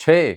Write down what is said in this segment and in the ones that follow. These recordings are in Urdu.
6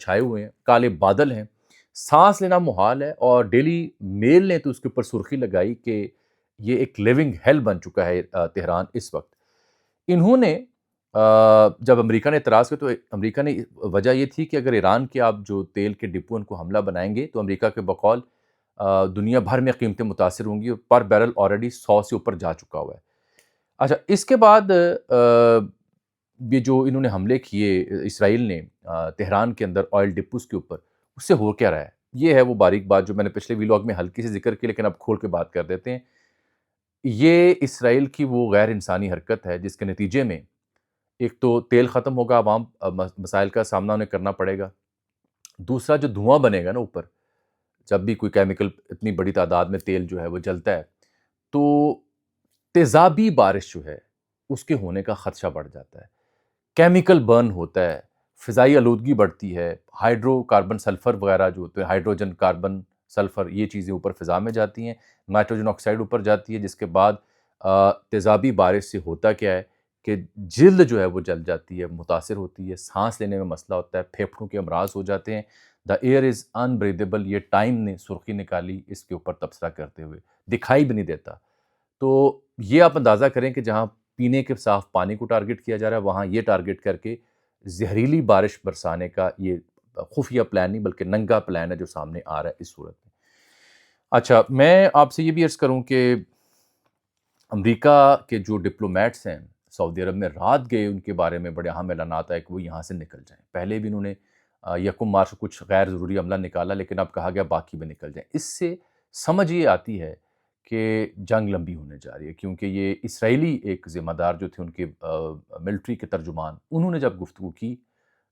چھائے ہوئے ہیں، کالے بادل ہیں، سانس لینا محال ہے، اور ڈیلی میل نے تو اس کے اوپر سرخی لگائی کہ یہ ایک لیونگ ہیل بن چکا ہے تہران اس وقت۔ انہوں نے جب امریکہ نے اعتراض کیا تو امریکہ نے وجہ یہ تھی کہ اگر ایران کے آپ جو تیل کے ڈپو ان کو حملہ بنائیں گے تو امریکہ کے بقول دنیا بھر میں قیمتیں متاثر ہوں گی، اور پر بیرل آلریڈی 100 سے اوپر جا چکا ہوا ہے۔ اچھا، اس کے بعد یہ جو انہوں نے حملے کیے اسرائیل نے تہران کے اندر آئل ڈپوز کے اوپر، اس سے ہو کیا رہا ہے؟ یہ ہے وہ باریک بات جو میں نے پچھلے ویلاگ میں ہلکی سے ذکر کی، لیکن اب کھول کے بات کر دیتے ہیں۔ یہ اسرائیل کی وہ غیر انسانی حرکت ہے جس کے نتیجے میں ایک تو تیل ختم ہوگا، عوام مسائل کا سامنا انہیں کرنا پڑے گا، دوسرا جو دھواں بنے گا نا اوپر، جب بھی کوئی کیمیکل اتنی بڑی تعداد میں تیل جو ہے وہ جلتا ہے تو تیزابی بارش جو ہے اس کے ہونے کا خدشہ بڑھ جاتا ہے، کیمیکل برن ہوتا ہے، فضائی آلودگی بڑھتی ہے، ہائیڈرو کاربن سلفر وغیرہ جو ہوتے ہیں، ہائیڈروجن کاربن سلفر، یہ چیزیں اوپر فضا میں جاتی ہیں، نائٹروجن آکسائڈ اوپر جاتی ہے، جس کے بعد تیزابی بارش سے ہوتا کیا ہے کہ جلد جو ہے وہ جل جاتی ہے، متاثر ہوتی ہے، سانس لینے میں مسئلہ ہوتا ہے، پھیپھڑوں کے امراض ہو جاتے ہیں۔ دا ایئر از انبریدیبل، یہ ٹائم نے سرخی نکالی اس کے اوپر تبصرہ کرتے ہوئے، دکھائی بھی نہیں دیتا۔ تو یہ آپ اندازہ کریں کہ جہاں پینے کے صاف پانی کو ٹارگٹ کیا جا رہا ہے، وہاں یہ ٹارگٹ کر کے زہریلی بارش برسانے کا یہ خفیہ پلان نہیں بلکہ ننگا پلان ہے جو سامنے آ رہا ہے اس صورت میں۔ اچھا، میں آپ سے یہ بھی عرض کروں کہ امریکہ کے جو ڈپلومیٹس ہیں سعودی عرب میں، رات گئے ان کے بارے میں بڑے اہم اعلانات آئے کہ وہ یہاں سے نکل جائیں۔ پہلے بھی انہوں نے 1 مارچ کو کچھ غیر ضروری عملہ نکالا، لیکن اب کہا گیا باقی بھی نکل جائیں۔ اس سے سمجھ یہ آتی ہے کہ جنگ لمبی ہونے جا رہی ہے، کیونکہ یہ اسرائیلی ایک ذمہ دار جو تھے ان کے ملٹری کے ترجمان، انہوں نے جب گفتگو کی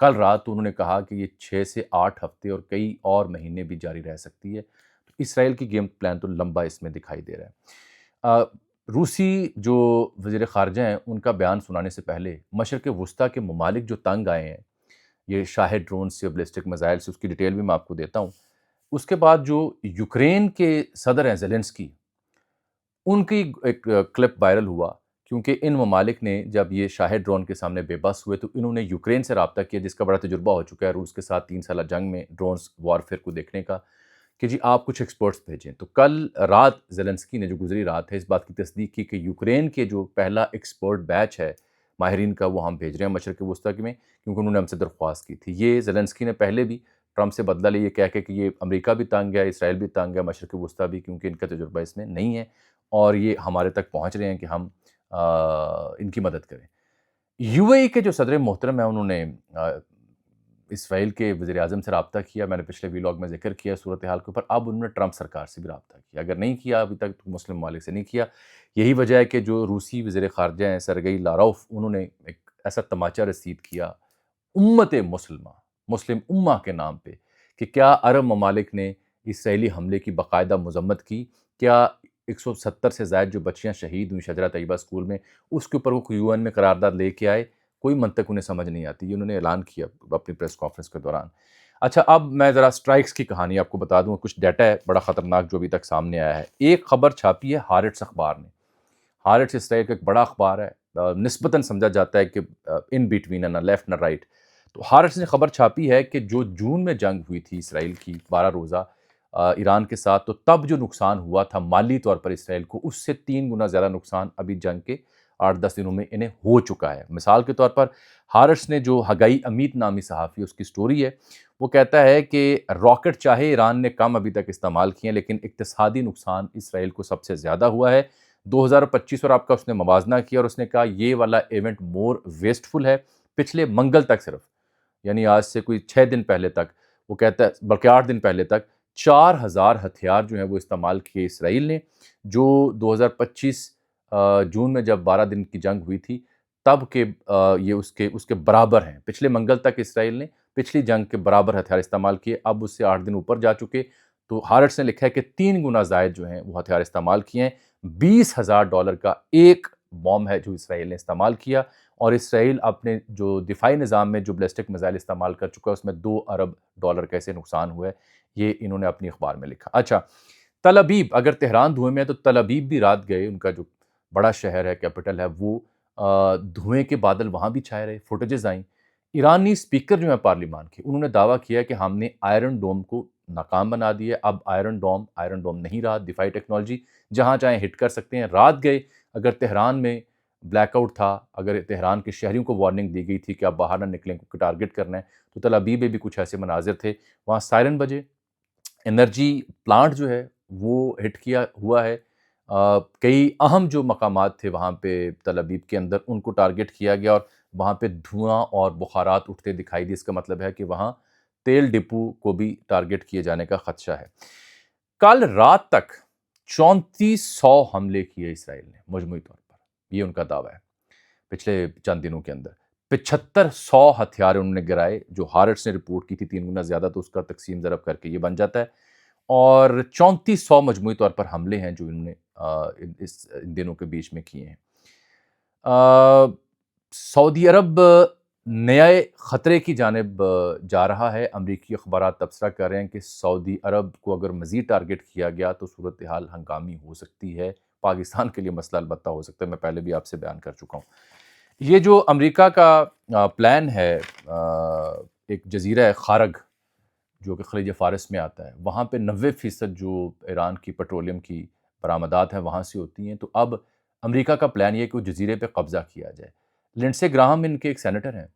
کل رات تو انہوں نے کہا کہ یہ 6 سے 8 ہفتے اور کئی اور مہینے بھی جاری رہ سکتی ہے۔ تو اسرائیل کی گیم پلان تو لمبا اس میں دکھائی دے رہا ہے۔ روسی جو وزیر خارجہ ہیں ان کا بیان سنانے سے پہلے مشرق وسطیٰ کے ممالک جو تنگ آئے ہیں یہ شاہد ڈرون سے، بیلسٹک میزائل سے، اس کی ڈیٹیل بھی میں آپ کو دیتا ہوں۔ اس کے بعد جو یوکرین کے صدر ہیں زیلنسکی، ان کی ایک کلپ وائرل ہوا، کیونکہ ان ممالک نے جب یہ شاہد ڈرون کے سامنے بے بس ہوئے تو انہوں نے یوکرین سے رابطہ کیا، جس کا بڑا تجربہ ہو چکا ہے روس کے ساتھ 3 سالہ جنگ میں ڈرونز وارفیئر کو دیکھنے کا، کہ جی آپ کچھ ایکسپرٹس بھیجیں۔ تو کل رات زیلنسکی نے جو گزری رات ہے اس بات کی تصدیق کی کہ یوکرین کے جو پہلا ایکسپرٹ بیچ ہے ماہرین کا وہ ہم بھیج رہے ہیں مشرق وسطیٰ میں، کیونکہ انہوں نے ہم سے درخواست کی تھی۔ یہ زیلنسکی نے پہلے بھی ٹرمپ سے بدلہ لیا، یہ کہہ کے کہ یہ امریکہ بھی تنگ ہے، اسرائیل بھی تنگ ہے، مشرق وسطیٰ بھی، کیونکہ ان کا تجربہ اس میں نہیں ہے اور یہ ہمارے تک پہنچ رہے ہیں کہ ہم ان کی مدد کریں۔ یو اے ای کے جو صدر محترم ہیں انہوں نے اسرائیل کے وزیر اعظم سے رابطہ کیا، میں نے پچھلے ویلاگ میں ذکر کیا صورتحال کے اوپر، اب انہوں نے ٹرمپ سرکار سے بھی رابطہ کیا، اگر نہیں کیا ابھی تک تو مسلم ممالک سے نہیں کیا۔ یہی وجہ ہے کہ جو روسی وزیر خارجہ ہیں سرگئی لاروف، انہوں نے ایک ایسا تماچہ رسید کیا امت مسلمہ، مسلم امہ کے نام پہ، کہ کیا عرب ممالک نے اسرائیلی حملے کی باقاعدہ مذمت کی، کیا 170 سے زائد جو بچیاں شہید ہوئیں شجرہ طیبہ اسکول میں، اس کے اوپر وہ یو این میں قرارداد لے کے آئے، کوئی منطق انہیں سمجھ نہیں آتی۔ یہ انہوں نے اعلان کیا اپنی پریس کانفرنس کے دوران۔ اچھا، اب میں ذرا سٹرائکس کی کہانی آپ کو بتا دوں، کچھ ڈیٹا ہے بڑا خطرناک جو ابھی تک سامنے آیا ہے۔ ایک خبر چھاپی ہے ہارٹس اخبار نے، ہارٹس اسرائیل کا ایک بڑا اخبار ہے، نسبتاً سمجھا جاتا ہے کہ ان بٹوین، نہ لیفٹ نہ رائٹ۔ تو ہارٹس نے خبر چھاپی ہے کہ جو جون میں جنگ ہوئی تھی اسرائیل کی 12 روزہ ایران کے ساتھ، تو تب جو نقصان ہوا تھا مالی طور پر اسرائیل کو، اس سے 3 گنا زیادہ نقصان ابھی جنگ کے 8-10 دنوں میں انہیں ہو چکا ہے۔ مثال کے طور پر ہارٹس نے جو ہگائی امیت نامی صحافی، اس کی سٹوری ہے، وہ کہتا ہے کہ راکٹ چاہے ایران نے کم ابھی تک استعمال کیے ہیں لیکن اقتصادی نقصان اسرائیل کو سب سے زیادہ ہوا ہے۔ 2025 اور آپ کا اس نے موازنہ کیا اور اس نے کہا یہ والا ایونٹ مور ویسٹفل ہے پچھلے منگل تک صرف، یعنی آج سے کوئی 6 دن پہلے تک، وہ کہتا ہے بلکہ 8 دن پہلے تک 4000 ہتھیار جو ہیں وہ استعمال کیے اسرائیل نے، جو 2025 جون میں جب 12 دن کی جنگ ہوئی تھی تب کے یہ اس کے برابر ہیں۔ پچھلے منگل تک اسرائیل نے پچھلی جنگ کے برابر ہتھیار استعمال کیے، اب اس سے 8 دن اوپر جا چکے۔ تو ہارٹس نے لکھا ہے کہ 3 گنا زائد جو ہیں وہ ہتھیار استعمال کیے ہیں۔ $20,000 کا ایک بوم ہے جو اسرائیل نے استعمال کیا، اور اسرائیل اپنے جو دفاعی نظام میں جو بیلسٹک میزائل استعمال کر چکا ہے اس میں $2 ارب کا اسے نقصان ہوا ہے، یہ انہوں نے اپنی اخبار میں لکھا۔ اچھا، تل ابیب، اگر تہران دھوئیں میں ہے تو تل ابیب بھی رات گئے، ان کا جو بڑا شہر ہے، کیپٹل ہے، وہ دھوئیں کے بادل وہاں بھی چھائے رہے، فوٹیجز آئیں۔ ایرانی اسپیکر جو ہیں پارلیمان کے، انہوں نے دعویٰ کیا ہے کہ ہم نے آئرن ڈوم کو ناکام بنا دیا ہے، اب آئرن ڈوم نہیں رہا، دفاعی ٹیکنالوجی جہاں چاہیں ہٹ کر سکتے ہیں۔ رات گئے اگر تہران میں بلیک آؤٹ تھا، اگر تہران کے شہریوں کو وارننگ دی گئی تھی کہ آپ باہر نہ نکلیں، کو ٹارگٹ کرنا ہے، تو تل ابیب میں بھی کچھ ایسے مناظر تھے، وہاں سائرن بجے، انرجی پلانٹ جو ہے وہ ہٹ کیا ہوا ہے، کئی اہم جو مقامات تھے وہاں پہ تل ابیب کے اندر ان کو ٹارگٹ کیا گیا، اور وہاں پہ دھواں اور بخارات اٹھتے دکھائی دی۔ اس کا مطلب ہے کہ وہاں تیل ڈپو کو بھی ٹارگٹ کیے جانے کا خدشہ ہے۔ کل رات تک 3400 حملے کیے اسرائیل نے مجموعی طور پر، یہ ان کا دعویٰ ہے پچھلے چند دنوں کے اندر۔ 7500 ہتھیار انہوں نے گرائے، جو ہارٹس نے رپورٹ کی تھی 3 گنا زیادہ، تو اس کا تقسیم ضرب کر کے یہ بن جاتا ہے، اور 3400 مجموعی طور پر حملے ہیں جو انہوں نے ان دنوں کے بیچ میں کیے ہیں۔ سعودی عرب نئے خطرے کی جانب جا رہا ہے۔ امریکی اخبارات تبصرہ کر رہے ہیں کہ سعودی عرب کو اگر مزید ٹارگٹ کیا گیا تو صورتحال ہنگامی ہو سکتی ہے، پاکستان کے لیے مسئلہ البتہ ہو سکتا ہے، میں پہلے بھی آپ سے بیان کر چکا ہوں۔ یہ جو امریکہ کا پلان ہے، ایک جزیرہ خارگ جو کہ خلیج فارس میں آتا ہے، وہاں پہ 90% جو ایران کی پیٹرولیم کی برآمدات ہیں وہاں سے ہوتی ہیں، تو اب امریکہ کا پلان یہ ہے کہ وہ جزیرے پہ قبضہ کیا جائے۔ لنڈسے گراہم ان کے ایک سینیٹر ہیں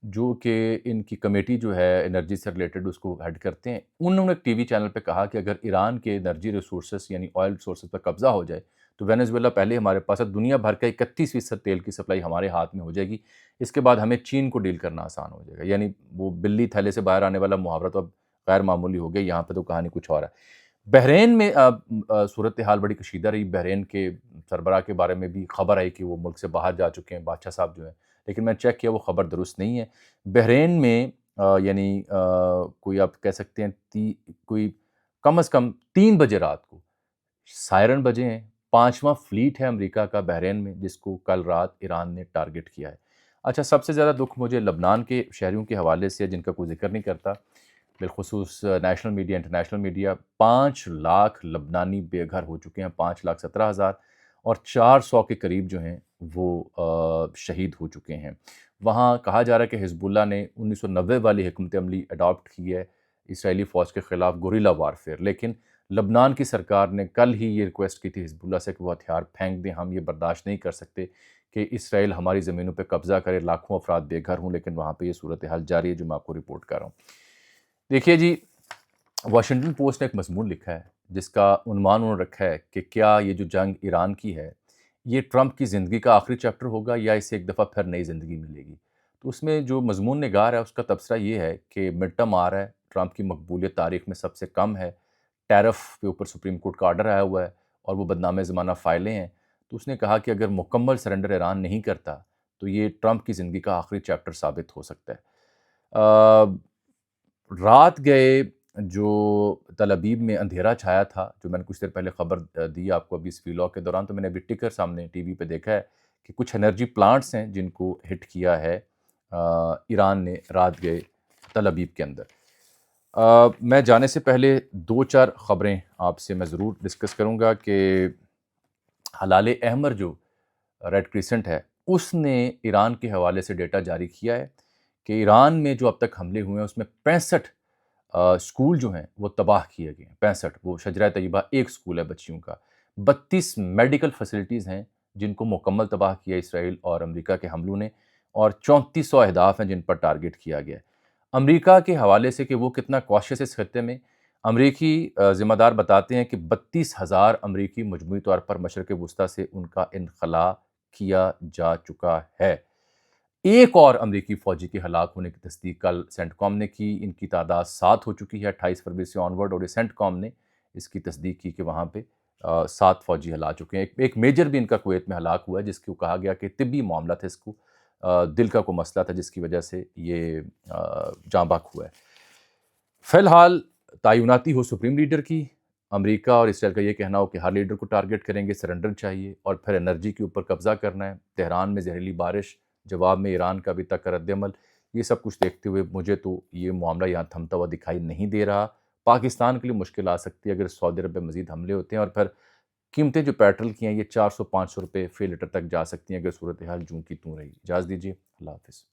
جو کہ ان کی کمیٹی جو ہے انرجی سے ریلیٹڈ اس کو ہیڈ کرتے ہیں، انہوں نے ایک ٹی وی چینل پہ کہا کہ اگر ایران کے انرجی ریسورسز یعنی آئل ریسورسز پہ قبضہ ہو جائے تو وینیزویلا پہلے ہمارے پاس ہے، دنیا بھر کا 31% تیل کی سپلائی ہمارے ہاتھ میں ہو جائے گی، اس کے بعد ہمیں چین کو ڈیل کرنا آسان ہو جائے گا۔ یعنی وہ بلی تھیلے سے باہر آنے والا محاورہ تو اب غیر معمولی ہو گیا، یہاں پہ تو کہانی کچھ اور ہے۔ بحرین میں صورتحال بڑی کشیدہ رہی، بحرین کے سربراہ کے بارے میں بھی خبر آئی کہ وہ ملک سے باہر جا چکے ہیں، بادشاہ صاحب جو ہیں، لیکن میں چیک کیا وہ خبر درست نہیں ہے۔ بحرین میں یعنی کوئی آپ کہہ سکتے ہیں کوئی کم از کم 3 بجے رات کو سائرن بجے ہیں، 5واں فلیٹ ہے امریکہ کا بحرین میں، جس کو کل رات ایران نے ٹارگٹ کیا ہے۔ اچھا، سب سے زیادہ دکھ مجھے لبنان کے شہریوں کے حوالے سے، جن کا کوئی ذکر نہیں کرتا، بالخصوص national media, international media. 5 lakh لبنانی بے گھر ہو چکے ہیں، 5,17,000، اور 400 کے قریب جو ہیں وہ شہید ہو چکے ہیں۔ وہاں کہا جا رہا ہے کہ حزب اللہ نے 1990 والی حکمت عملی اڈاپٹ کی ہے اسرائیلی فوج کے خلاف گوریلا وارفیئر، لیکن لبنان کی سرکار نے کل ہی یہ ریکویسٹ کی تھی حزب اللہ سے کہ وہ ہتھیار پھینک دیں، ہم یہ برداشت نہیں کر سکتے کہ اسرائیل ہماری زمینوں پہ قبضہ کرے، لاکھوں افراد بے گھر ہوں، لیکن وہاں پہ یہ صورتحال جاری ہے جو میں آپ کو رپورٹ کر رہا ہوں۔ دیکھیے جی، واشنگٹن پوسٹ نے ایک مضمون لکھا ہے جس کا عنوان انہوں نے رکھا ہے کہ کیا یہ جو جنگ ایران کی ہے یہ ٹرمپ کی زندگی کا آخری چیپٹر ہوگا یا اسے ایک دفعہ پھر نئی زندگی ملے گی۔ تو اس میں جو مضمون نگار ہے اس کا تبصرہ یہ ہے کہ مڈ ٹرم آ رہا ہے، ٹرمپ کی مقبولیت تاریخ میں سب سے کم ہے، ٹیرف کے اوپر سپریم کورٹ کا آرڈر آیا ہوا ہے اور وہ بدنام زمانہ فائلیں ہیں، تو اس نے کہا کہ اگر مکمل سرنڈر ایران نہیں کرتا تو یہ ٹرمپ کی زندگی کا آخری چیپٹر ثابت ہو سکتا ہے۔ رات گئے جو تل ابیب میں اندھیرا چھایا تھا، جو میں نے کچھ دیر پہلے خبر دی آپ کو ابھی اس ویلاگ کے دوران، تو میں نے ابھی ٹکر سامنے ٹی وی پہ دیکھا ہے کہ کچھ انرجی پلانٹس ہیں جن کو ہٹ کیا ہے ایران نے رات گئے تل ابیب کے اندر۔ میں جانے سے پہلے 2-4 خبریں آپ سے میں ضرور ڈسکس کروں گا کہ ہلال احمر جو ریڈ کریسنٹ ہے اس نے ایران کے حوالے سے ڈیٹا جاری کیا ہے کہ ایران میں جو اب تک حملے ہوئے ہیں اس میں 65 اسکول جو ہیں وہ تباہ کیے گئے ہیں، 65، وہ شجرہ طیبہ ایک اسکول ہے بچیوں کا، 32 میڈیکل فیسلٹیز ہیں جن کو مکمل تباہ کیا اسرائیل اور امریکہ کے حملوں نے، اور 3400 اہداف ہیں جن پر ٹارگٹ کیا گیا ہے۔ امریکہ کے حوالے سے کہ وہ کتنا کوشش اس خطے میں، امریکی ذمہ دار بتاتے ہیں کہ 32,000 امریکی مجموعی طور پر مشرق وسطیٰ سے ان کا انخلاء کیا جا چکا ہے۔ ایک اور امریکی فوجی کے ہلاک ہونے کی تصدیق کل سینٹ کام نے کی، ان کی تعداد 7 ہو چکی ہے 28 فروری سے آنورڈ، اور سینٹ کام نے اس کی تصدیق کی کہ وہاں پہ 7 فوجی ہلاک چکے ہیں۔ ایک میجر بھی ان کا کویت میں ہلاک ہوا ہے جس کو کہا گیا کہ طبی معاملہ تھا، اس کو دل کا کوئی مسئلہ تھا جس کی وجہ سے یہ جاں بحق ہوا ہے۔ فی الحال تعیناتی ہو سپریم لیڈر کی، امریکہ اور اسرائیل کا یہ کہنا ہو کہ ہر لیڈر کو ٹارگٹ کریں گے، سرنڈر چاہیے، اور پھر انرجی کے اوپر قبضہ کرنا ہے، تہران میں زہریلی بارش، جواب میں ایران کا ابھی تک کا رد عمل، یہ سب کچھ دیکھتے ہوئے مجھے تو یہ معاملہ یہاں تھمتا ہوا دکھائی نہیں دے رہا۔ پاکستان کے لیے مشکل آ سکتی ہے اگر سعودی عرب میں مزید حملے ہوتے ہیں، اور پھر قیمتیں جو پیٹرول کی ہیں یہ 400-500 روپے فی لیٹر تک جا سکتی ہیں اگر صورتحال جوں کی توں رہی۔ اجازت دیجیے، اللہ حافظ۔